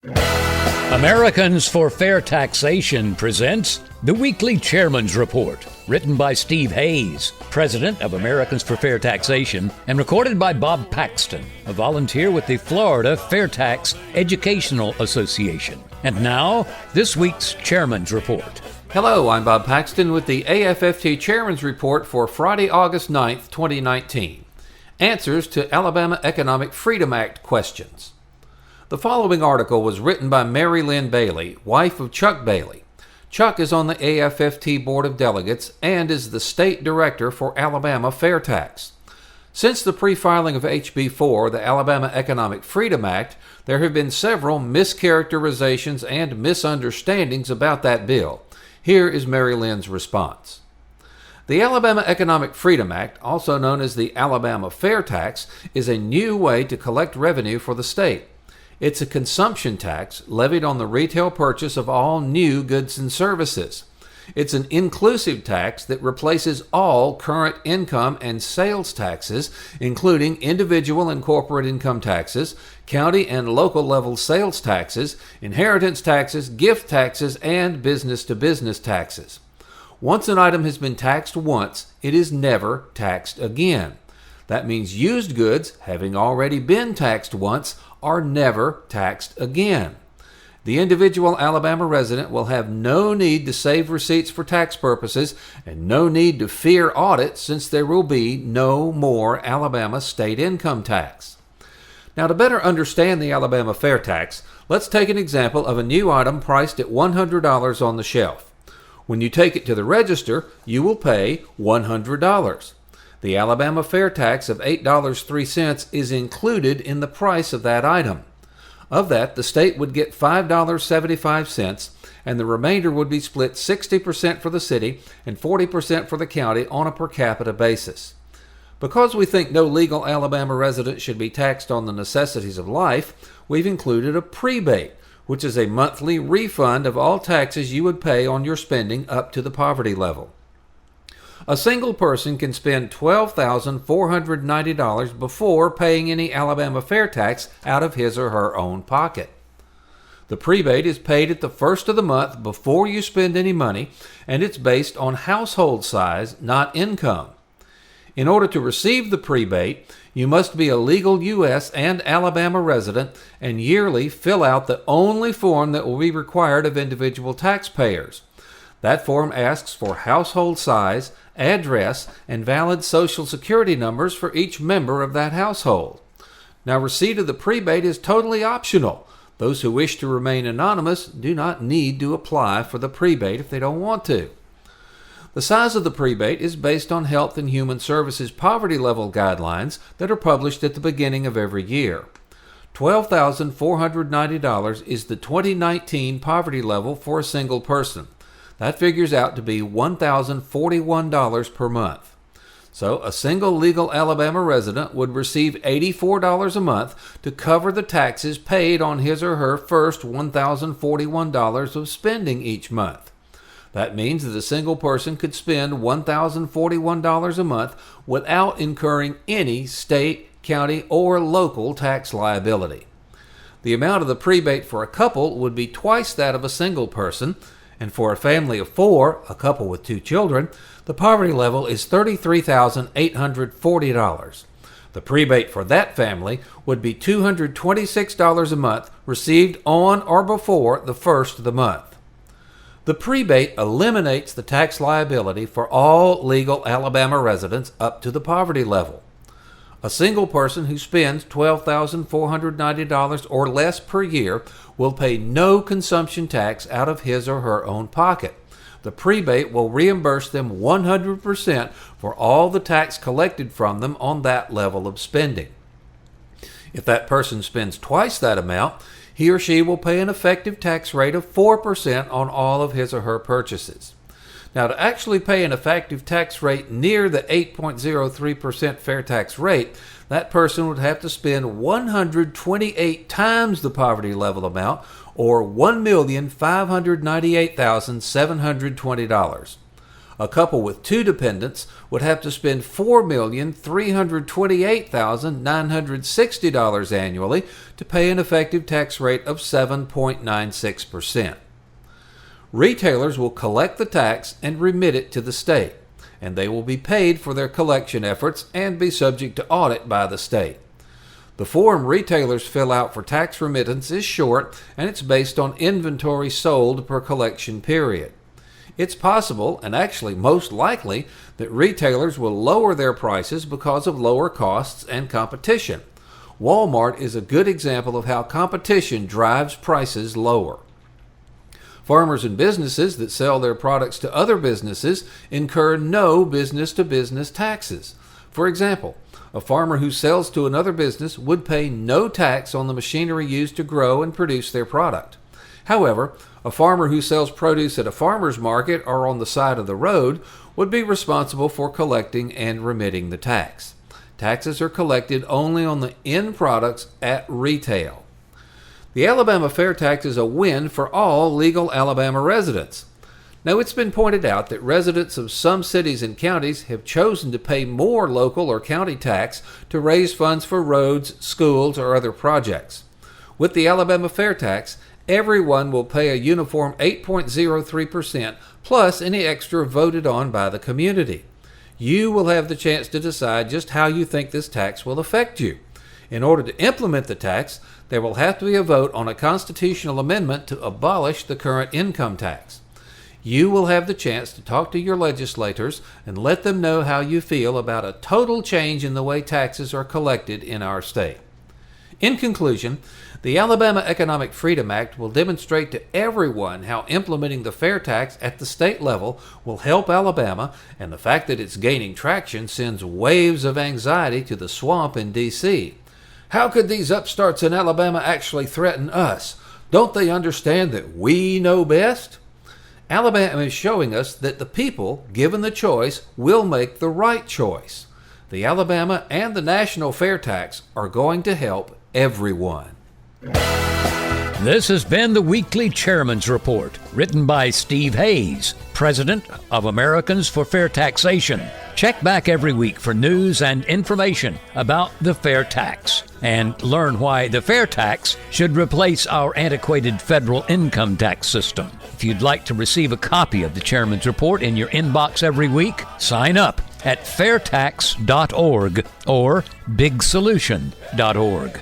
Americans for Fair Taxation presents the Weekly Chairman's Report, written by Steve Hayes, president of Americans for Fair Taxation, and recorded by Bob Paxton, a volunteer with the Florida FairTax Educational Association. And now, this week's Chairman's Report. Hello, I'm Bob Paxton with the AFFT Chairman's Report for Friday, August 9th, 2019. Answers to Alabama Economic Freedom Act questions. The following article was written by Mary Lynn Bailey, wife of Chuck Bailey. Chuck is on the AFFT Board of Delegates and is the state director for Alabama FairTax. Since the pre-filing of HB 4, the Alabama Economic Freedom Act, there have been several mischaracterizations and misunderstandings about that bill. Here is Mary Lynn's response. The Alabama Economic Freedom Act, also known as the Alabama FairTax, is a new way to collect revenue for the state. It's a consumption tax levied on the retail purchase of all new goods and services. It's an inclusive tax that replaces all current income and sales taxes, including individual and corporate income taxes, county and local level sales taxes, inheritance taxes, gift taxes, and business-to-business taxes. Once an item has been taxed once, it is never taxed again. That means used goods, having already been taxed once, are never taxed again. The individual Alabama resident will have no need to save receipts for tax purposes and no need to fear audit, since there will be no more Alabama state income tax. Now, to better understand the Alabama Fair Tax, let's take an example of a new item priced at $100 on the shelf. When you take it to the register, you will pay $100. The Alabama Fair Tax of $8.03 is included in the price of that item. Of that, the state would get $5.75, and the remainder would be split 60% for the city and 40% for the county on a per capita basis. Because we think no legal Alabama resident should be taxed on the necessities of life, we've included a prebate, which is a monthly refund of all taxes you would pay on your spending up to the poverty level. A single person can spend $12,490 before paying any Alabama fair tax out of his or her own pocket. The prebate is paid at the first of the month before you spend any money, and it's based on household size, not income. In order to receive the prebate, you must be a legal U.S. and Alabama resident and yearly fill out the only form that will be required of individual taxpayers. That form asks for household size, address, and valid Social Security numbers for each member of that household. Now, receipt of the prebate is totally optional. Those who wish to remain anonymous do not need to apply for the prebate if they don't want to. The size of the prebate is based on Health and Human Services poverty level guidelines that are published at the beginning of every year. $12,490 is the 2019 poverty level for a single person. That figures out to be $1,041 per month. So a single legal Alabama resident would receive $84 a month to cover the taxes paid on his or her first $1,041 of spending each month. That means that a single person could spend $1,041 a month without incurring any state, county, or local tax liability. The amount of the prebate for a couple would be twice that of a single person, and for a family of four, a couple with 2 children, the poverty level is $33,840. The prebate for that family would be $226 a month, received on or before the first of the month. The prebate eliminates the tax liability for all legal Alabama residents up to the poverty level. A single person who spends $12,490 or less per year will pay no consumption tax out of his or her own pocket. The prebate will reimburse them 100% for all the tax collected from them on that level of spending. If that person spends twice that amount, he or she will pay an effective tax rate of 4% on all of his or her purchases. Now, to actually pay an effective tax rate near the 8.03% fair tax rate, that person would have to spend 128 times the poverty level amount, or $1,598,720. A couple with 2 dependents would have to spend $4,328,960 annually to pay an effective tax rate of 7.96%. Retailers will collect the tax and remit it to the state, and they will be paid for their collection efforts and be subject to audit by the state. The form retailers fill out for tax remittance is short, and it's based on inventory sold per collection period. It's possible, and actually most likely, that retailers will lower their prices because of lower costs and competition. Walmart is a good example of how competition drives prices lower. Farmers and businesses that sell their products to other businesses incur no business-to-business taxes. For example, a farmer who sells to another business would pay no tax on the machinery used to grow and produce their product. However, a farmer who sells produce at a farmer's market or on the side of the road would be responsible for collecting and remitting the tax. Taxes are collected only on the end products at retail. The Alabama Fair Tax is a win for all legal Alabama residents. Now, it's been pointed out that residents of some cities and counties have chosen to pay more local or county tax to raise funds for roads, schools, or other projects. With the Alabama Fair Tax, everyone will pay a uniform 8.03% plus any extra voted on by the community. You will have the chance to decide just how you think this tax will affect you. In order to implement the tax, there will have to be a vote on a constitutional amendment to abolish the current income tax. You will have the chance to talk to your legislators and let them know how you feel about a total change in the way taxes are collected in our state. In conclusion, the Alabama Economic Freedom Act will demonstrate to everyone how implementing the fair tax at the state level will help Alabama, and the fact that it's gaining traction sends waves of anxiety to the swamp in D.C. How could these upstarts in Alabama actually threaten us? Don't they understand that we know best? Alabama is showing us that the people, given the choice, will make the right choice. The Alabama and the national fair tax are going to help everyone. This has been the Weekly Chairman's Report, written by Steve Hayes, President of Americans for Fair Taxation. Check back every week for news and information about the fair tax, and learn why the fair tax should replace our antiquated federal income tax system. If you'd like to receive a copy of the Chairman's Report in your inbox every week, sign up at fairtax.org or bigsolution.org.